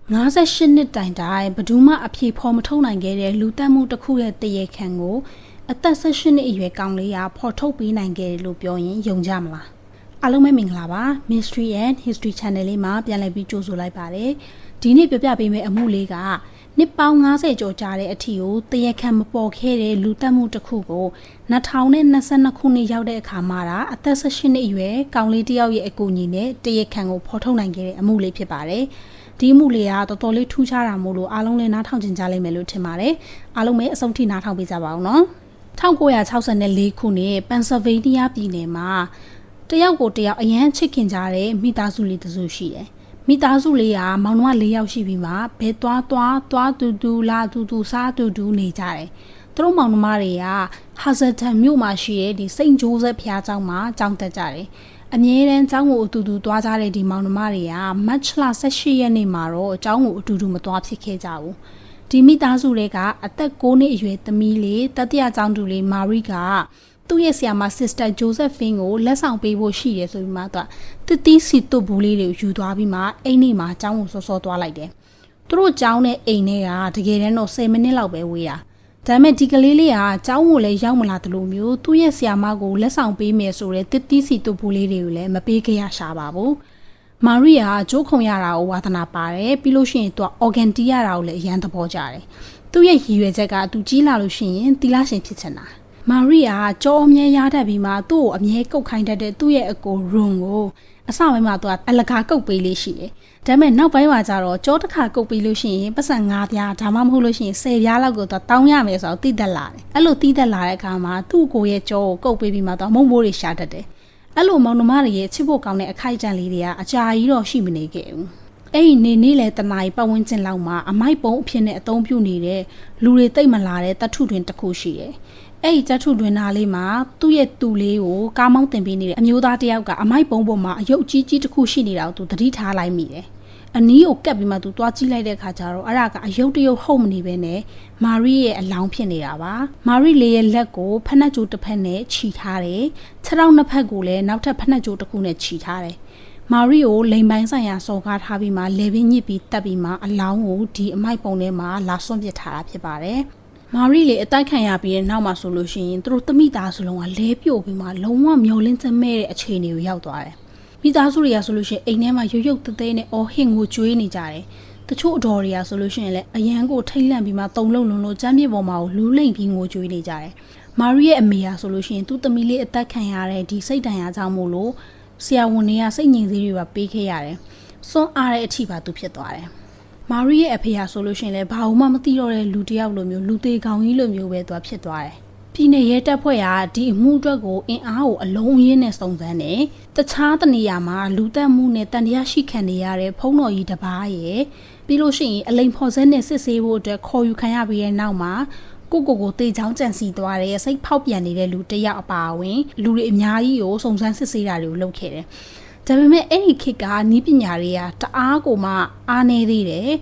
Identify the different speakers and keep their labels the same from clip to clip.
Speaker 1: 58နှစ်တိုင်တိုင်ဘဒူးမအဖြေဖော်မထုတ်နိုင်ခဲ့တဲ့လူတက်မှုတစ်ခုရဲ့တရေခံကိုအသက်18နှစ်အရွယ်ကောင်လေးကဖော်ထုတ်ပေးနိုင်ခဲ့တယ်လို့ပြောရင်ယုံကြမလားအားလုံးပဲမင်္ဂလာပါ Mystery and History Channel လေးမှာပြန်လည်ပြီးကြိုဆိုလိုက်ပါတယ်ဒီနေ့ပြပြပေးမယ့်အမှုလေးကနှစ်ပေါင်း90ကျော်ကြာတဲ့အထီကိုတရေခံမပေါ်ခဲ့တဲ့လူတက်မှုတစ်ခုကို2022ခုနှစ်ရောက်တဲ့အခါမှာအသက်18နှစ်အရွယ်ကောင်လေးတစ်ယောက်ရဲ့အကူအညီနဲ့တရေခံကိုဖော်ထုတ်နိုင်ခဲ့တဲ့အမှုလေးဖြစ်ပါတယ်ဒီမှုလေးကတော်တော်လေးထူးခြားတာမို့လို့အားလုံးလည်းနားထောင်ကြကြလိမ့်မယ်လို့ထင်ပါတယ်အားလုံးပဲအဆုံးထိနားထောင်ပေးကြပါအောင်နော်1964ခုနှစ်ပန်ဆယ်ဗေးနီးယားပြည်နယ်မှာတယောက်ကိုတယောက်အရန်ချစ်ခင်ကြတဲ့မိသားစုလေးတစ်စုရှိတယ်မိသားစုလေးကမောင်နှမ4ယောက်ရှိပြီးမှဘဲသွားတူလာတူစားတူနေကြတယ်သူတို့မောင်နှမတွေကဟာဇာတန်မြို့မှာရှိတဲ့ဒီစိန့်ဂျိုးဇက်ဘုရားကျောင်းမှာကျောင်းတက်ကြတယ်အမြဲတမ်းကျောင်းကိုအတူတူသွားကြတဲ့ဒီမောင်နှမတွေကမတ်လ18ရက်နေ့မှာတော့ကျောင်းကိုအတူတူမသွားဖြစ်ခဲ့ကြဘူးဒီမိသားစုတွေကအသက်9နှစ်အရွယ်သမီးလေးတတိယကျောင်းသူလေးမာရီကသူ့ရဲ့ဆရာမ Sister Josephine ကိုလက်ဆောင်ပေးဖို့ရှိတယ်ဆိုပြီးမှသူတတိစီတုတ်ဘူးလေးတွေကိုယူသွားပြီးမှအိမ်နေမှာကျောင်းကိုစောစောသွားလိုက်တယ်သူတို့ကျောင်းနဲ့အိမ်ထဲကတကယ်တမ်းတော့10မိနစ်လောက်ပဲဝေးတာဒါပေမဲ့ဒီကလေးလေးကကျောင်းကိုလည်းရောက်မလာသလိုမျိုးသူ့ရဲ့ဆရာမကိုလက်ဆောင်ပေးမယ်ဆိုတဲ့တတိစီတုတ်ဘူးလေးတွေကိုလည်းမပေးခဲ့ရရှာပါဘူးမာရီယာဂျိုးခုံရတာကိုဝါသနာပါတယ်ပြီးလို့ရှိရင်သူက organ တီးရတာကိုလည်းအရန်သဘောကျတယ်သူ့ရဲ့ရည်ရွယ်ချက်ကသူကြီးလာလို့ရှိရင်တီလာရှင်ဖြစ်ချင်တာမာရီယာကြောအမြဲရတတ်ပြီးမှသူ့ကိုအမြဲကုတ်ခိုင်းတတ်တဲ့သူ့ရဲ့အကိုရွန်ကိုအစပိုင်းမှာသူကအလကားကုတ်ပေးလေးရှိတယ်ဒါပေမဲ့နောက်ပိုင်းမှာကျတော့ကြောတစ်ခါကုတ်ပေးလို့ရှိရင်ပတ်စံ9ပြားဒါမှမဟုတ်လို့ရှိရင်10ပြားလောက်ကိုသူတောင်းရမယ်ဆိုတော့တိတက်လာတယ်အဲ့လိုတိတက်လာတဲ့အခါမှာသူ့ကိုရဲ့ကြောကိုကုတ်ပေးပြီးမှသူမုံမိုးတွေရှာတတ်တယ်အဲ့လိုမောင်နှမတွေရဲ့ချစ်ဖို့ကောင်းတဲ့အခိုက်အတန့်လေးတွေကအကြာကြီးတော့ရှိမနေခဲ့ဘူးအဲ့ဒီနေ့လေတနားပတ်ဝန်းကျင်လောက်မှာအမိုက်ပုံအဖြစ်နဲ့အသုံးပြုနေတဲ့လူတွေတိတ်မလာတဲ့တထုတွင်တစ်ခုရှိတယ်အဲ့ဒီတထုတွင်သားလေးမှာသူ့ရဲ့တူလေးကိုကားမောင်းတင်ပေးနေတဲ့အမျိုးသားတစ်ယောက်ကအမိုက်ပုံပေါ်မှာအယုတ်ကြီးကြီးတစ်ခုရှိနေတာကိုသူသတိထားလိုက်မိတယ်အနီးကိုကပ်ပြီးမှသူသွားကြည့်လိုက်တဲ့အခါကျတော့အဲ့ဒါကအယုတ်တရုတ်ဟုတ်မနေပဲနဲ့မာရီရဲ့အလောင်းဖြစ်နေတာပါမာရီလေးရဲ့လက်ကိုဖက်နှက်ကြိုးတစ်ဖက်နဲ့ခြိထားတယ်ခြေထောက်နှစ်ဖက်ကိုလည်းနောက်ထပ်ဖက်နှက်ကြိုးတစ်ခုနဲ့ခြိထားတယ်မာရီကိုလိမ်ပိုင်းဆိုင်ရာစော်ကားထားပြီးမှလေပင်ညစ်ပြီးတက်ပြီးမှအလောင်းကိုဒီအမိုက်ပုံထဲမှာလာဆွန့်ပစ်ထားတာဖြစ်ပါတယ်မာရီလေအတိုက်ခံရပြီးတဲ့နောက်မှာဆိုလို့ရှိရင်သူတို့တမိသားစုလုံးကလဲပြို့ပြီးမှလုံးဝမျောလင်းချက်မဲ့တဲ့အခြေအနေကိုရောက်သွားတယ်မိသားစုတွေကဆိုလို့ရှိရင်အိမ်ထဲမှာရုပ်သေးနဲ့အော်ဟင်ကိုကျွေးနေကြတယ်တချို့အတော်တွေကဆိုလို့ရှိရင်လည်းအရန်ကိုထိတ်လန့်ပြီးမှတုံလုံးလုံးကျမ်းမြေပေါ်မှာကိုလူးလိမ့်ပြီးငိုကြွေးနေကြတယ်မာရီရဲ့အမေကဆိုလို့ရှိရင်သူ့သမီးလေးအသက်ခံရတဲ့ဒီစိတ်တန်ရာကြောင့်မို့လို့ဆရာဝန်တွေကစိတ်ငြိမ်စေးတွေပါပေးခဲ့ရတယ်စွန့်အားတဲ့အထိပါသူဖြစ်သွားတယ်မာရီရဲ့အဖေကဆိုလို့ရှိရင်လည်းဘာမှမသိတော့တဲ့လူတစ်ယောက်လိုမျိုးလူသေးကောင်ကြီးလိုမျိုးပဲသူဖြစ်သွားတယ်ပြည်နယ်ရဲတပ်ဖွဲ့ကဒီအမှုအတွက်ကိုအင်အားကိုအလုံးအရင်းနဲ့စုံစမ်းတယ်တခြားတနေရာမှာလူတက်မှုနဲ့တန်တရားရှိခံနေရတဲ့ဖုံးတော်ကြီးတစ်ပါးရဲ့ပြီးလို့ရှိရင်အလိန်ဖော်စဲနဲ့စစ်ဆေးဖို့အတွက်ခေါ်ယူခံရပြီးတဲ့နောက်မှာကိုတေချောင်းကြံစီသွားတဲ့စိတ်ဖောက်ပြန်နေတဲ့လူတစ်ယောက်အပါအဝင်လူတွေအများကြီးကိုစုံစမ်းစစ်ဆေးတာတွေကိုလုပ်ခဲ့တယ်ဒါပေမဲ့အဲ့ဒီခေတ်ကနီးပညာတွေကတအားကိုမှအားနေသေးတယ်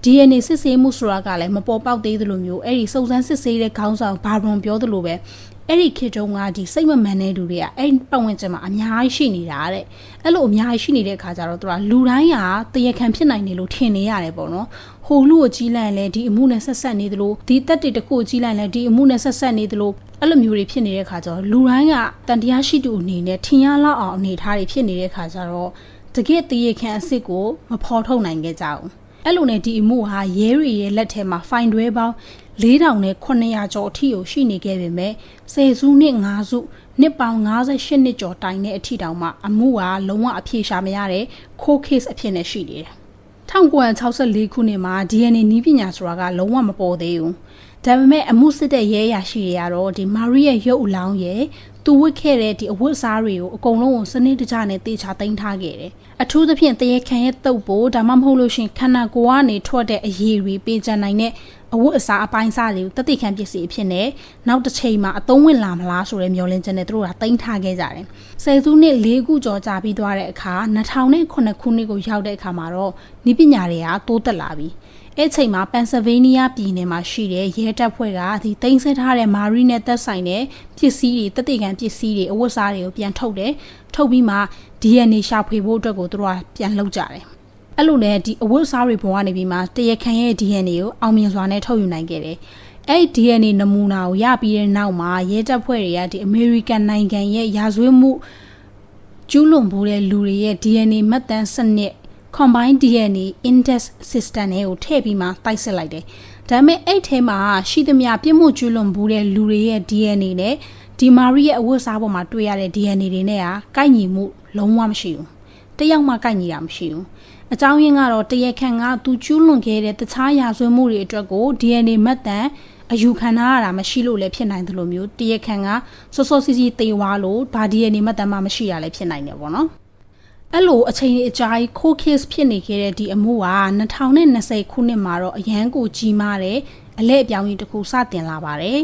Speaker 1: DNA စစ်ဆေးမှုဆိုတာကလည်းမပေါ်ပေါက်သေးသလိုမျိုးအဲ့ဒီစုံစမ်းစစ်ဆေးတဲ့ခေါင်းဆောင်ဘာရွန်ပြောသလိုပဲအဲ့ဒီခေတ်တုန်းကဒီစိတ်မမှန်တဲ့လူတွေကအဲ့ပတ်ဝန်းကျင်မှာအများကြီးရှိနေတာတဲ့အဲ့လိုအများကြီးရှိနေတဲ့အခါကျတော့သူကလူတိုင်းကတရခံဖြစ်နိုင်တယ်လို့ထင်နေရတယ်ပေါ့နော်ဟိုလူကိုကြီးလိုက်ရင်လည်းဒီအမှုနဲ့ဆက်ဆက်နေသလိုဒီတက်တွေတစ်ခုကိုကြီးလိုက်ရင်လည်းဒီအမှုနဲ့ဆက်ဆက်နေသလိုအဲ့လိုမျိုးတွေဖြစ်နေတဲ့အခါကျတော့လူတိုင်းကတန်တရားရှိသူအနေနဲ့ထင်ရလောက်အောင်အနေထားတွေဖြစ်နေတဲ့အခါကျတော့တကယ့်တရခံအစ်စ်ကိုမဖော်ထုတ်နိုင်ခဲ့ကြဘူးအဲ့လိုနဲ့ဒီအမှုဟာရဲတွေရဲ့လက်ထဲမှာဖိုင်တွဲပေါင်း4900ကျော်အထိကိုရှိနေခဲ့ပေမဲ့10စုနှစ်5စုနှစ်ပေါင်း58နှစ်ကျော်တိုင်တဲ့အထိတောင်မှအမှုကလုံးဝအပြေရှာမရတဲ့ cold case အဖြစ်နဲ့ရှိနေတယ်1964ခုနှစ်မှာ DNA နည်းပညာဆိုတာကလုံးဝမပေါ်သေးဘူးဒါပေမဲ့အမှုစစ်တဲ့ရဲရရှိတွေကတော့ဒီမာရီရဲ့ရုပ်အလောင်းရဲ့သူဝတ်ခဲ့တဲ့ဒီအဝတ်အစားတွေကိုအကုန်လုံးကိုစနစ်တကျနဲ့တေချာသိမ်းထားခဲ့တယ်အထူးသဖြင့်တရေခံရဲ့တုပ်ဖို့ဒါမှမဟုတ်လို့ရှင်ခန္ဓာကိုယ်ကနေထွက်တဲ့အရည်တွေပေးချနိုင်တဲ့အဝတ်အစားအပိုင်းစားတွေကိုတတိခံပစ္စည်းအဖြစ်နဲ့နောက်တစ်ချိန်မှာအသုံးဝင်လာမလားဆိုတဲ့မျှော်လင့်ချက်နဲ့သူတို့ကသိမ်းထားခဲ့ကြတယ်ဆယ်စုနှစ်4ခုကျော်ကြာပြီးသွားတဲ့အခါ2009ခုနှစ်ကိုရောက်တဲ့အခါမှာတော့နည်းပညာတွေကတိုးတက်လာပြီအဲ့ချိန်မှာပန်ဆယ်ဗေးနီးယားပြည်နယ်မှာရှိတဲ့ရဲတပ်ဖွဲ့ကဒီသိမ်းဆည်းထားတဲ့မာရီနဲ့သက်ဆိုင်တဲ့ပစ္စည်းတွေတတိခံပစ္စည်းတွေအဝတ်အစားတွေကိုပြန်ထုတ်တယ်ထုတ်ပြီးမှ DNA ရှာဖွေဖို့အတွက်ကိုသူတို့ကပြန်လုပ်ကြတယ် အဲ့လိုနဲ့ဒီအဝတ်အစားတွေပေါ်ကနေပြီးမှတရားခံရဲ့ DNA ကိုအောင်မြင်စွာနဲ့ထုတ်ယူနိုင်ခဲ့တယ်အဲ့ DNA နမူနာကိုရပြီးတဲ့နောက်မှာရဲတပ်ဖွဲ့တွေကဒီ American နိုင်ငံရဲ့ရာဇဝတ်မှုကျူးလွန်မှုတဲ့လူတွေရဲ့ DNA မှတ်တမ်းစနစ် Combined DNA Index System တွေကိုထည့်ပြီးမှတိုက်စစ်လိုက်တယ်။ဒါပေမဲ့အဲ့ထဲမှာရှိသမျှပြစ်မှုကျူးလွန်မှုတဲ့လူတွေရဲ့ DNA နဲ့ဒီမာရီရဲ့အဝတ်အစားပေါ်မှာတွေ့ရတဲ့ DNA တွေနဲ့ကိုက်ညီမှုလုံးဝမရှိဘူး။တယောက်မှကိုက်ညီတာမရှိဘူး။အကြောင်းရင်းကတော့တရားခံကသူကျူးလွန်ခဲ့တဲ့တခြားရာဇဝတ်မှုတွေအတွက်ကို DNA မှတ်တမ်းအယူခံရတာမရှိလို့လည်းဖြစ်နိုင်တယ်လို့မျိုးတရားခံကစောစောစီးစီးသေသွားလို့ဘာ DNA မှတ်တမ်းမှမရှိရလည်းဖြစ်နိုင်တယ်ပေါ့နော်အဲ့လိုအချိန်အကြာကြီးခိုး case ဖြစ်နေခဲ့တဲ့ဒီအမှုက2020ခုနှစ်မှာတော့အရန်ကိုကြီးမားတဲ့အလဲအပြောင်းကြီးတစ်ခုစတင်လာပါတယ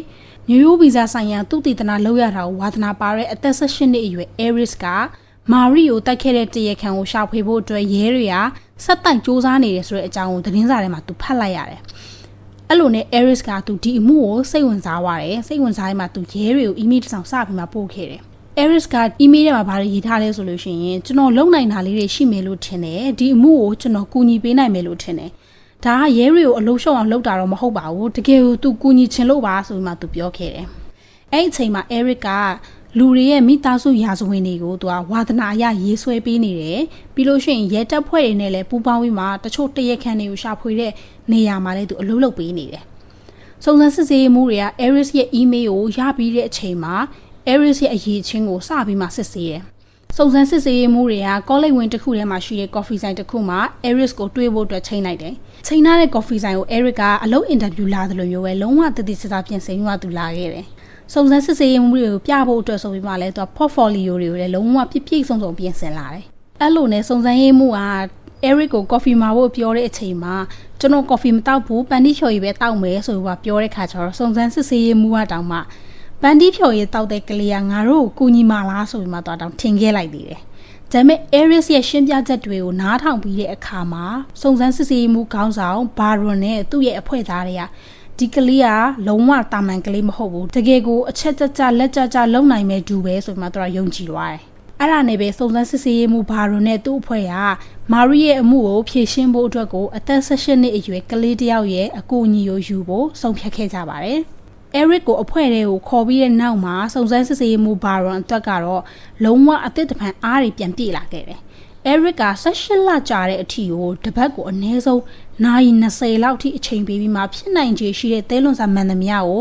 Speaker 1: ်မျိုးရိုးဗီဇဆိုင်ရာသူတည်တနာလောက်ရတာကိုဝါသနာပါတဲ့အသက်18နှစ်အရွယ် Aris ကမာရီကိုတိုက်ခဲ့တဲ့တရားခံကိုရှာဖွေဖို့အတွက်ရဲတွေကဆက်တိုက်စူးစမ်းနေတယ်ဆိုတဲ့အကြောင်းကိုသတင်းစာထဲမှာသူဖတ်လိုက်ရတယ်အဲ့လိုနဲ့ Aris ကသူဒီအမှုကိုစိတ်ဝင်စားသွားတယ်စိတ်ဝင်စားရင်မှသူရဲတွေကို email တစ်စောင်စပြီးမှပို့ခဲ့တယ် Aris က email ထဲမှာဗာရေးထားလဲဆိုလို့ရှိရင်ကျွန်တော်လုံနိုင်တာလေးတွေရှိမယ်လို့ထင်တယ်ဒီအမှုကိုကျွန်တော်ကူညီပေးနိုင်မယ်လို့ထင်တယ်ဒါကရဲတွေကိုအလုံးရှုံအောင်လုပ်တာတော့မဟုတ်ပါဘူးတကယ်ကိုသူကူညီချင်လို့ပါဆိုပြီးမှသူပြောခဲ့တယ်အဲ့ဒီအချိန်မှာ Aris ကလူတွေရဲ့မိသားစုရာဇဝင်တွေကိုသူကဝါသနာအရရေးဆွဲပေးနေတယ်ပြီးလို့ရှိရင်ရဲတပ်ဖွဲ့တွေနဲ့လည်းပူးပေါင်းပြီးမှတချို့တရက်ခန့်တွေကိုရှာဖွေတဲ့နေရာမှာလည်းသူအလုပ်လုပ်ပေးနေတယ်စုံစမ်းစစ်ဆေးမှုတွေက Aris ရဲ့ email ကိုရပြီးတဲ့အချိန်မှာ Aris ရဲ့အရေးချင်းကိုစပြီးမှစစ်ဆေးတယ်စုံစမ်းစစ်ဆေးမှုတွေကကောလိပ်ဝင်တစ်ခုထဲမှာရှိတဲ့ coffee ဆိုင်တစ်ခုမှာ Aris ကိုတွေ့ဖို့အတွက်ချိန်လိုက်တယ်ချိန်ထားတဲ့ coffee ဆိုင်ကို Aris ကအလုပ်အင်တာဗျူးလာတယ်လို့မျိုးပဲလုံးဝတည်တည်ချာချာပြင်ဆင်ပြီးမှသူလာခဲ့တယ်စုံစမ်းစစ်ဆေးမှုတွေကိုပြဖို့အတွက်ဆိုပြီးမှလည်းသူက portfolio တွေကိုလည်းလုံးဝပြည့်ပြည့်စုံစုံပြင်ဆင်လာတယ်အဲ့လိုနဲ့စုံစမ်းရေးမှုက Aris ကို coffee မှာဖို့ပြောတဲ့အချိန်မှာကျွန်တော် coffee မတောက်ဘူးပန်တီဖြော်ရည်ပဲတောက်မယ်ဆိုပြီးပြောတဲ့ခါကျတော့စုံစမ်းစစ်ဆေးရေးမှုကတောင်မှပန်တီဖြော်ရည်တောက်တဲ့ကလေးကငါတို့ကိုကူညီမလားဆိုပြီးမှတော့တောင်ထင်ခဲ့လိုက်သေးတယ်ဒါပေမဲ့ Aris ရဲ့ရှင်းပြချက်တွေကိုနားထောင်ပြီးတဲ့အခါမှာစုံစမ်းစစ်ဆေးမှုခေါင်းဆောင် Baron နဲ့သူ့ရဲ့အဖွဲ့သားတွေကဒီကလေးကလုံးဝတာမန်ကလေးမဟုတ်ဘူးတကယ်ကိုအချက်ကြကြလက်ကြကြလုံနိုင်မဲ့ဒူပဲဆိုမှသူကယုံကြည်သွားတယ်အဲ့ဒါနဲ့ပဲစုံစမ်းစစ်ဆေးမှုဘာရွန်နဲ့သူ့အဖွဲ့ကမာရီရဲ့အမှုကိုဖြေရှင်းဖို့အတွက်ကိုအသက်18နှစ်အရွယ်ကလေးတစ်ယောက်ရဲ့အကူအညီကိုယူဖို့ဆုံးဖြတ်ခဲ့ကြပါတယ်Aris ကိုအဖွဲ့ထဲကိုခေါ်ပြီးတဲ့နောက်မှာစုံစမ်းစစ်ဆေးမှုဘာရွန်အတွက်ကတော့လုံးဝအသစ်တဖန်အားတွေပြန်ပြေးလာခဲ့တယ်Aris က18လကြာတဲ့အထိကိုတပတ်ကိုအနည်းဆုံးနိုင်20လောက်ထိအချိန်ပေးပြီးမှဖြစ်နိုင်ခြေရှိတဲ့သဲလွန်စာမှန်သမျှကိ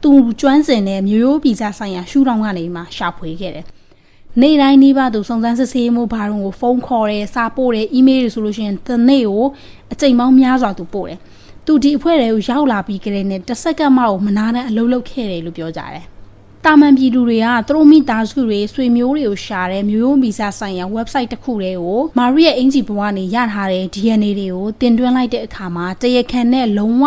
Speaker 1: ုသူကျွမ်းကျင်တဲ့မျိုးရိုးဗီဇဆိုင်ရာရှူတောင်းကနေမှရှာဖွေခဲ့တယ်။နေ့တိုင်းနှီးပါသူစုံစမ်းစစ်ဆေးမှုဘာလုံးကိုဖုန်းခေါ်တယ်စာပို့တယ်အီးမေးလ်တွေဆိုလို့ရှိရင်တစ်နေ့ကိုအချိန်ပေါင်းများစွာသူပို့တယ်။သူဒီအဖွဲ့တွေကိုရောက်လာပြီးကြတဲ့နဲ့တစ်စက္ကန့်မှမနာတဲ့အလုပ်လုပ်ခဲ့တယ်လို့ပြောကြတယ်။တာမန်ပြည်သူတွေကသူတို့မိသားစုတွေဆွေမျိုးတွေကိုရှာတဲ့မျိုးရိုးဗီဇဆိုင်ရာ website တစ်ခုတည်းကိုမာရီရဲ့အင်ဂျီဘဝကနေရထားတဲ့ DNA တွေကိုတင်သွင်းလိုက်တဲ့အခါမှာတရားခံနဲ့လုံးဝ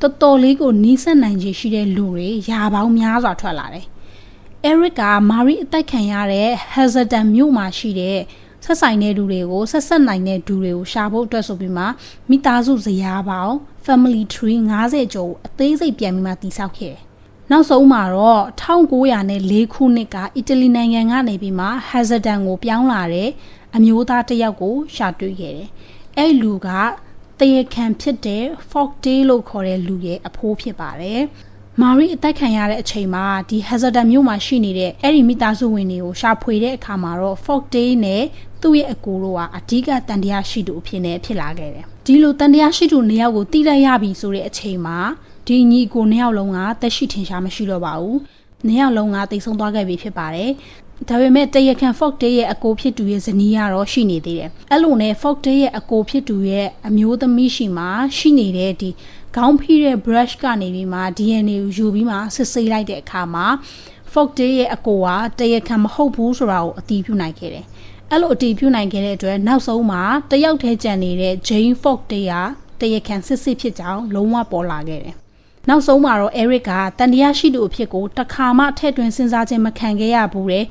Speaker 1: တော်တော်လေးကိုနီးစပ်နိုင်ခြေရှိတဲ့လူတွေရာပေါင်းများစွာထွက်လာတယ်။ Aris ကမာရီအသက်ခံရတဲ့ Hazarden မြို့မှာရှိတဲ့ဆက်ဆိုင်တဲ့လူတွေကိုဆက်ဆက်နိုင်တဲ့လူတွေကိုရှာဖို့အတွက်ဆိုပြီးမှမိသားစုဇယားပေါင်း family tree 50ကျော်အသေးစိတ်ပြန်ပြီးမှတည်ဆောက်ခဲ့တယ်။နောက်ဆုံးမှာတော့1904ခုနှစ်ကအီတလီနိုင်ငံကနေပြီးမှ Hazarden ကိုပြောင်းလာတဲ့အမျိုးသားတစ်ယောက်ကိုရှာတွေ့ခဲ့တယ်။အဲ့လူကတရားခံဖြစ်တဲ့ Folkdale လို့ခေါ်တဲ့လူရဲ့အဖိုးဖြစ်ပါတယ်။မာရီအသက်ခံရတဲ့အချိန်မှာဒီ Hazarden မြို့မှာရှိနေတဲ့အဲ့ဒီမိသားစုဝင်တွေကိုရှာဖွေတဲ့အခါမှာတော့ Folkdale နဲ့သူ့ရဲ့အကိုတို့ကအဓိကတန်တရားရှိသူအဖြစ်နဲ့ဖြစ်လာခဲ့တယ်။ဒီလိုတန်တရားရှိသူနှစ်ယောက်ကိုတိလိုက်ရပြီဆိုတဲ့အချိန်မှာဒီညီကိုနှစ်ယောက်လုံးကတက်ရှိထင်ရှားမရှိတော့ပါဘူး။နှစ်ယောက်လုံးကတိတ်ဆုံးသွားခဲ့ပြီဖြစ်ပါတယ်။ဒါပေမဲ့တရားခံ Folkdale ရဲ့အကိုဖြစ်သူရဲ့ဇနီးကတော့ရှိနေသေးတယ်။အဲ့လိုနဲ့ Folkdale ရဲ့အကိုဖြစ်သူရဲ့အမျိုးသမီးရှိမှရှိနေတဲ့ဒီခေါင်းဖိတဲ့ brush ကနေပြီးမှ DNA ကိုယူပြီးမှစစ်ဆေးလိုက်တဲ့အခါမှာ Folkdale ရဲ့အကိုကတရားခံမဟုတ်ဘူးဆိုတာကိုအတည်ပြုနိုင်ခဲ့တယ်။အဲ့လိုအတည်ပြုနိုင်ခဲ့တဲ့အတွက်နောက်ဆုံးမှာတယောက်တည်းကျန်နေတဲ့ Jane Folkdale ကတရားခံစစ်စစ်ဖြစ်ကြောင်းလုံးဝပေါ်လာခဲ့တယ်။နောက်ဆုံးမှာတော့ Aris ကတန်တရားရှိသူအဖြစ်ကိုတခါမှထည့်သွင်းစဉ်းစားခြင်းမခံခဲ့ရဘူးတဲ့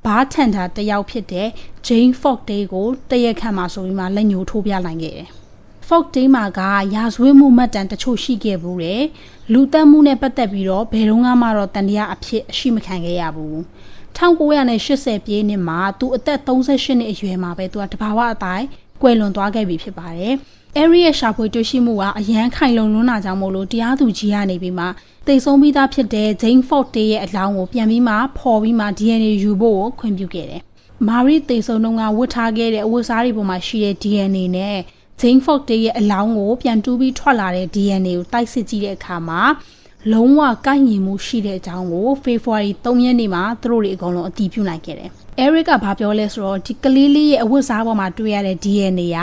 Speaker 1: ဘားထန်တာတယောက်ဖြစ်တဲ့ Jane Folkdale ကိုတရားခံမှာဆိုပြီးမှလက်ညှိုးထိုးပြနိုင်ခဲ့တယ်။ Folkdale မှာကရာဇဝတ်မှုမှတ်တမ်းတချို့ရှိခဲ့ဘူးတဲ့လူသက်မှုနဲ့ပတ်သက်ပြီးတော့ဘယ်တော့မှတော့တန်တရားအဖြစ်အရှိမခံခဲ့ရဘူး1980ပြည့်နှစ်မှာသူအသက်38နှစ်အရွယ်မှာပဲသူကတဘာဝအတိုင်း ကွယ်လွန်သွားခဲ့ပြီဖြစ်ပါတယ်။ Eric ရဲ့ရှာဖွေတွေ့ရှိမှုကအရန်ခိုင်လုံလွန်းတာကြောင့်မို့လို့တရားသူကြီးကနေပြီးမှတိတ်ဆုံးပြီးသားဖြစ်တဲ့ Jane Fonda ရဲ့အလောင်းကိုပြန်ပြီးမှဖော်ပြီးမှ DNA ယူဖို့ကိုခွင့်ပြုခဲ့တယ်။ Marie တိတ်ဆုံးတော့ကဝတ်ထားခဲ့တဲ့အဝတ်စားတွေပေါ်မှာရှိတဲ့ DNA နဲ့ Jane Fonda ရဲ့အလောင်းကိုပြန်တူးပြီးထွက်လာတဲ့ DNA ကိုတိုက်စစ်ကြည့်တဲ့အခါမှာလုံးဝကိုက်ညီမှုရှိတဲ့အကြောင်းကို February 3 ရက်နေ့မှာသူတို့တွေအကုန်လုံးအတည်ပြုနိုင်ခဲ့တယ်။ Eric ကဘာပြောလဲဆိုတော့ဒီကလေးလေးရဲ့အဝတ်စားပေါ်မှာတွေ့ရတဲ့ DNA က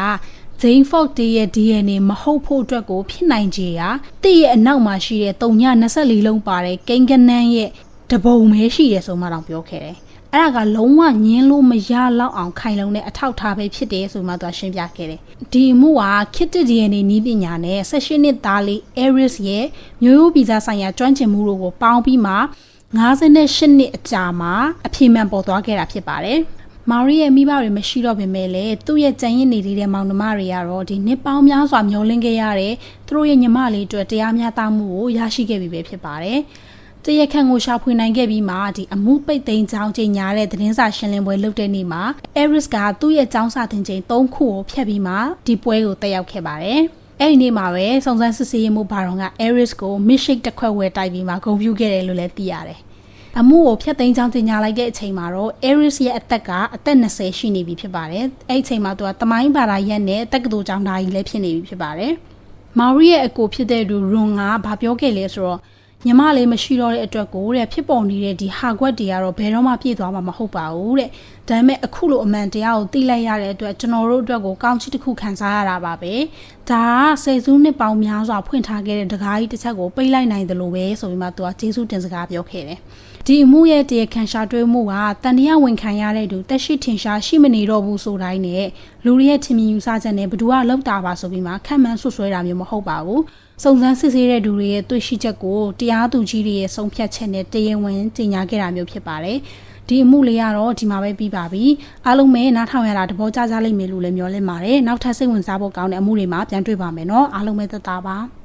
Speaker 1: Jane Fonda ရဲ့ DNA မဟုတ်ဖို့အတွက်ကိုဖြစ်နိုင်ခြေရာတည့်ရဲ့အနောက်မှာရှိတဲ့324လုံးပါတဲ့ကိန်းကနန်းရဲ့တပုံပဲရှိတယ်ဆိုမှတော့ပြောခဲ့တယ်။အဲ့ဒါကလုံးဝညင်းလို့မရလောက်အောင်ခိုင်လုံတဲ့အထောက်ထားပဲဖြစ်တယ်ဆိုမှသူကရှင်းပြခဲ့တယ်။ဒီအမှုကခေတ်သစ် DNA နည်းပညာနဲ့18နှစ်သားလေး Eric ရဲ့မျိုးရိုးဗီဇဆိုင်ရာကျွမ်းကျင်မှုတို့ကိုပေါင်းပြီးမှ58နှစ်အကြာမှာအဖြေမှန်ပေါ်သွားခဲ့တာဖြစ်ပါတယ်။မာရီရဲ့မိဘတွေမရှိတော့ပေမဲ့လည်းသူ့ရဲ့ကြံရင်နေတဲ့မောင်နှမတွေကတော့ဒီနှစ်ပေါင်းများစွာမျောလင့်ခဲ့ရတဲ့သူတို့ရဲ့ညီမလေးအတွက်တရားမျှတမှုကိုရရှိခဲ့ပြီပဲဖြစ်ပါတယ်။တရားခံကိုရှာဖွေနိုင်ခဲ့ပြီးမှဒီအမှုပိတ်သိမ်းကြောင်းကြေညာတဲ့သတင်းစာရှင်းလင်းပွဲလုပ်တဲ့နေ့မှာ Eric ကသူ့ရဲ့ကျောင်းစာသင်ချိန်3ခုကိုဖျက်ပြီးမှဒီပွဲကိုတက်ရောက်ခဲ့ပါတယ်။အဲ့ဒီနေ့မှာပဲစုံစမ်းစစ်ဆေးမှုဘာရောက Eric ကို milkshake တစ်ခွက်ဝယ်တိုက်ပြီးမှဂုဏ်ပြုခဲ့တယ်လို့လည်းသိရတယ်။အမှုကိုဖျက်သိမ်းကြောင်းကြေညာလိုက်တဲ့အချိန်မှာတော့ Eric ရဲ့အသက်20ရှိနေပြီဖြစ်ပါတယ်။အဲ့ဒီအချိန်မှာသူကတမိုင်းဘာသာရပ်နဲ့တက္ကသိုလ်ကျောင်းသားကြီးလည်းဖြစ်နေပြီဖြစ်ပါတယ်။ Marie ရဲ့အကိုဖြစ်တဲ့သူ Ron ကဘာပြောခဲ့လဲဆိုတော့ညီမလေးမရှိတော့တဲ့အတွက်ကိုတဲ့ဖြစ်ပေါ်နေတဲ့ဒီဟာကွက်တွေကတော့ဘယ်တော့မှပြည့်သွားမှာမဟုတ်ပါဘူးတဲ့။ဒါပေမဲ့အခုလိုအမှန်တရားကိုသိလိုက်ရတဲ့အတွက်ကျွန်တော်တို့အတွက်ကိုကောင်းချီးတစ်ခုခံစားရတာပါပဲ။ဒါကဆယ်စုနှစ်ပေါင်းများစွာဖွင့်ထားခဲ့တဲ့တကားကြီးတစ်ချက်ကိုပိတ်လိုက်နိုင်တယ်လို့ပဲဆိုပြီးမှသူကကျေးဇူးတင်စကားပြောခဲ့တယ်။ဒီအမှုရဲ့တရားခံရှာတွေ့မှုကတန်တရားဝင်ခံရတဲ့သူတက်ရှိထင်ရှားရှိမနေတော့ဘူးဆိုတိုင်းနဲ့လူတွေရဲ့ထင်မြင်ယူဆချက်နဲ့ဘသူကလောက်တာပါဆိုပြီးမှခံမှန်းဆွဆွဲတာမျိုးမဟုတ်ပါဘူး။စုံစမ်းစစ်ဆေးတဲ့သူတွေရဲ့တွေ့ရှိချက်ကိုတရားသူကြီးတွေရဲ့ဆုံးဖြတ်ချက်နဲ့တရားဝင်ကြေညာခဲ့တာမျိုးဖြစ်ပါတယ်။ဒီအမှုလေးကတော့ဒီမှာပဲပြီးပါပြီ။အားလုံးပဲနားထောင်ရတာသဘောကျကြလိမ့်မယ်လို့လည်းမျှော်လင့်ပါတယ်။နောက်ထပ်စိတ်ဝင်စားဖို့ကောင်းတဲ့အမှုတွေမှာပြန်တွေ့ပါမယ်နော်။အားလုံးပဲသက်သာပါ။